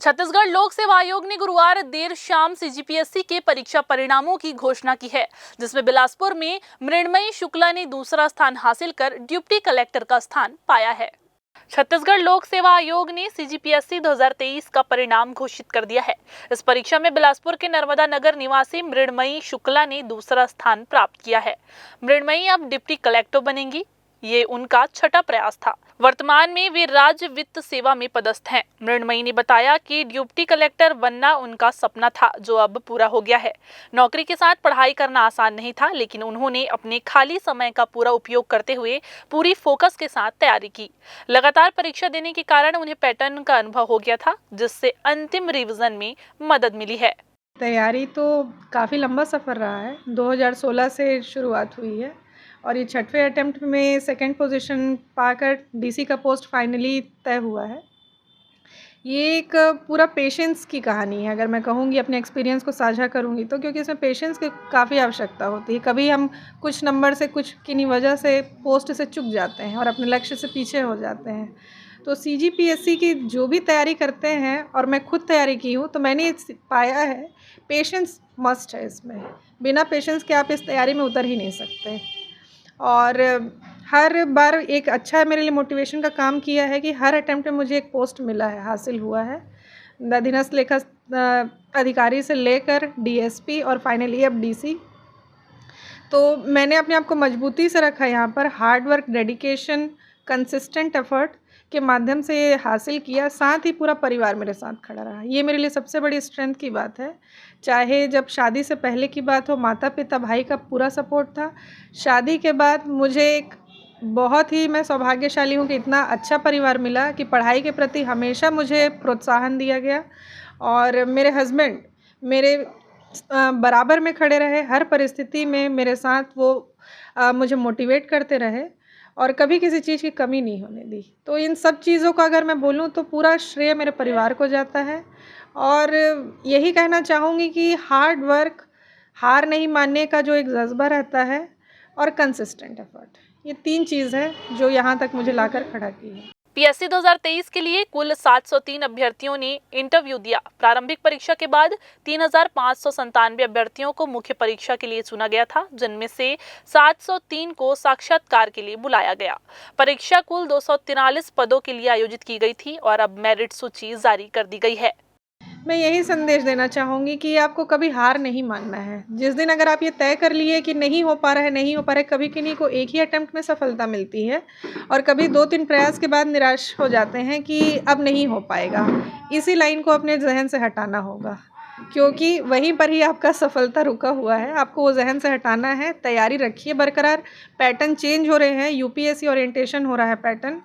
छत्तीसगढ़ लोक सेवा आयोग ने गुरुवार देर शाम सीजीपीएससी के परीक्षा परिणामों की घोषणा की है, जिसमें बिलासपुर में मृण्मयी शुक्ला ने दूसरा स्थान हासिल कर डिप्टी कलेक्टर का स्थान पाया है। छत्तीसगढ़ लोक सेवा आयोग ने सीजीपीएससी 2023 का परिणाम घोषित कर दिया है। इस परीक्षा में बिलासपुर के नर्मदा नगर निवासी मृण्मयी शुक्ला ने दूसरा स्थान प्राप्त किया है। मृण्मयी अब डिप्टी कलेक्टर बनेंगी। ये उनका छठा प्रयास था। वर्तमान में वे राज्य वित्त सेवा में पदस्थ हैं। मृण्मयी ने बताया कि डिप्टी कलेक्टर बनना उनका सपना था, जो अब पूरा हो गया है। नौकरी के साथ पढ़ाई करना आसान नहीं था, लेकिन उन्होंने अपने खाली समय का पूरा उपयोग करते हुए पूरी फोकस के साथ तैयारी की। लगातार परीक्षा देने के कारण उन्हें पैटर्न का अनुभव हो गया था, जिससे अंतिम रिवीजन में मदद मिली है। तैयारी तो काफ़ी लंबा सफ़र रहा है। 2016 से शुरुआत हुई है और ये छठवें अटेम्प्ट में सेकंड पोजीशन पाकर डीसी का पोस्ट फाइनली तय हुआ है। ये एक पूरा पेशेंस की कहानी है, अगर मैं कहूँगी अपने एक्सपीरियंस को साझा करूँगी तो, क्योंकि इसमें पेशेंस की काफ़ी आवश्यकता होती है। कभी हम कुछ नंबर से कुछ किन्हीं वजह से पोस्ट से चूक जाते हैं और अपने लक्ष्य से पीछे हो जाते हैं। तो सीजीपीएससी की जो भी तैयारी करते हैं, और मैं खुद तैयारी की हूँ, तो मैंने पाया है पेशेंस मस्ट है इसमें। बिना पेशेंस के आप इस तैयारी में उतर ही नहीं सकते। और हर बार एक अच्छा मेरे लिए मोटिवेशन का काम किया है कि हर अटेम्प्ट में मुझे एक पोस्ट मिला है, हासिल हुआ है। अधीनस्थ लेखा अधिकारी से लेकर डीएसपी और फाइनली अब डीसी। तो मैंने अपने आप को मजबूती से रखा यहाँ पर। Hard work, dedication, consistent effort के माध्यम से ये हासिल किया। साथ ही पूरा परिवार मेरे साथ खड़ा रहा। ये मेरे लिए सबसे बड़ी स्ट्रेंथ की बात है। चाहे जब शादी से पहले की बात हो, माता पिता भाई का पूरा सपोर्ट था। शादी के बाद मुझे एक बहुत ही मैं सौभाग्यशाली हूँ कि इतना अच्छा परिवार मिला कि पढ़ाई के प्रति हमेशा मुझे प्रोत्साहन दिया गया। और मेरे हस्बैंड मेरे बराबर में खड़े रहे। हर परिस्थिति में मेरे साथ वो मुझे मोटिवेट करते रहे और कभी किसी चीज़ की कमी नहीं होने दी। तो इन सब चीज़ों का अगर मैं बोलूँ तो पूरा श्रेय मेरे परिवार को जाता है। और यही कहना चाहूँगी कि हार्ड वर्क, हार नहीं मानने का जो एक जज्बा रहता है, और कंसिस्टेंट एफर्ट, ये 3 चीज़ है जो यहाँ तक मुझे लाकर खड़ा की है। पीएससी 2023 के लिए कुल 703 अभ्यर्थियों ने इंटरव्यू दिया। प्रारंभिक परीक्षा के बाद 3,597 अभ्यर्थियों को मुख्य परीक्षा के लिए चुना गया था, जिनमें से 703 को साक्षात्कार के लिए बुलाया गया। परीक्षा कुल 243 पदों के लिए आयोजित की गई थी और अब मेरिट सूची जारी कर दी गई है। मैं यही संदेश देना चाहूँगी कि आपको कभी हार नहीं मानना है। जिस दिन अगर आप ये तय कर लिए कि नहीं हो पा रहा है, नहीं हो पा रहा है, कभी किन्हीं को एक ही अटेम्प्ट में सफलता मिलती है और कभी 2-3 प्रयास के बाद निराश हो जाते हैं कि अब नहीं हो पाएगा। इसी लाइन को अपने ज़हन से हटाना होगा, क्योंकि वहीं पर ही आपका सफलता रुका हुआ है। आपको वो ज़हन से हटाना है। तैयारी रखिए बरकरार। पैटर्न चेंज हो रहे हैं, यूपीएससी ओरिएंटेशन हो रहा है पैटर्न।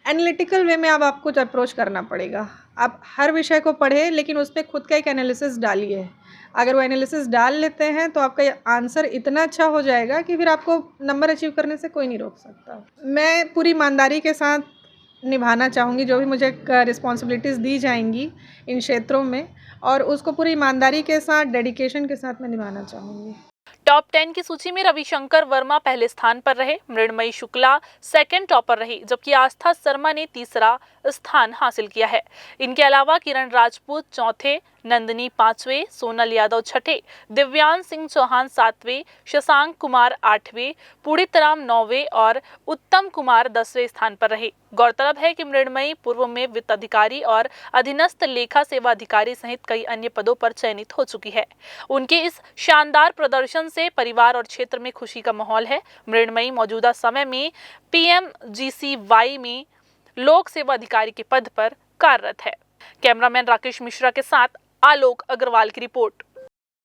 एनालिटिकल वे में अब आपको अप्रोच करना पड़ेगा। आप हर विषय को पढ़ें, लेकिन उस पर खुद का एक एनालिसिस डालिए। अगर वो एनालिसिस डाल लेते हैं तो आपका आंसर इतना अच्छा हो जाएगा कि फिर आपको नंबर अचीव करने से कोई नहीं रोक सकता। मैं पूरी ईमानदारी के साथ निभाना चाहूँगी जो भी मुझे रिस्पॉन्सिबिलिटीज़ दी जाएंगी इन क्षेत्रों में, और उसको पूरी ईमानदारी के साथ, डेडिकेशन के साथ मैं निभाना चाहूँगी। टॉप 10 की सूची में रविशंकर वर्मा पहले स्थान पर रहे। मृण्मयी शुक्ला सेकंड टॉपर रही, जबकि आस्था शर्मा ने तीसरा स्थान हासिल किया है। इनके अलावा किरण राजपूत चौथे, नंदिनी पांचवें, सोनल यादव छठे, दिव्यांश सिंह चौहान सातवें, शशांक कुमार आठवें, पुड़ितराम नौवें और उत्तम कुमार 10वें स्थान पर रहे। गौरतलब है कि मृण्मयी पूर्व में वित्त अधिकारी और अधीनस्थ लेखा सेवा अधिकारी सहित कई अन्य पदों पर चयनित हो चुकी है। उनके इस शानदार प्रदर्शन से परिवार और क्षेत्र में खुशी का माहौल है। मृण्मयी मौजूदा समय में पीएमजीसीवाई में लोक सेवा अधिकारी के पद पर कार्यरत है। कैमरामैन राकेश मिश्रा के साथ आलोक अग्रवाल की रिपोर्ट।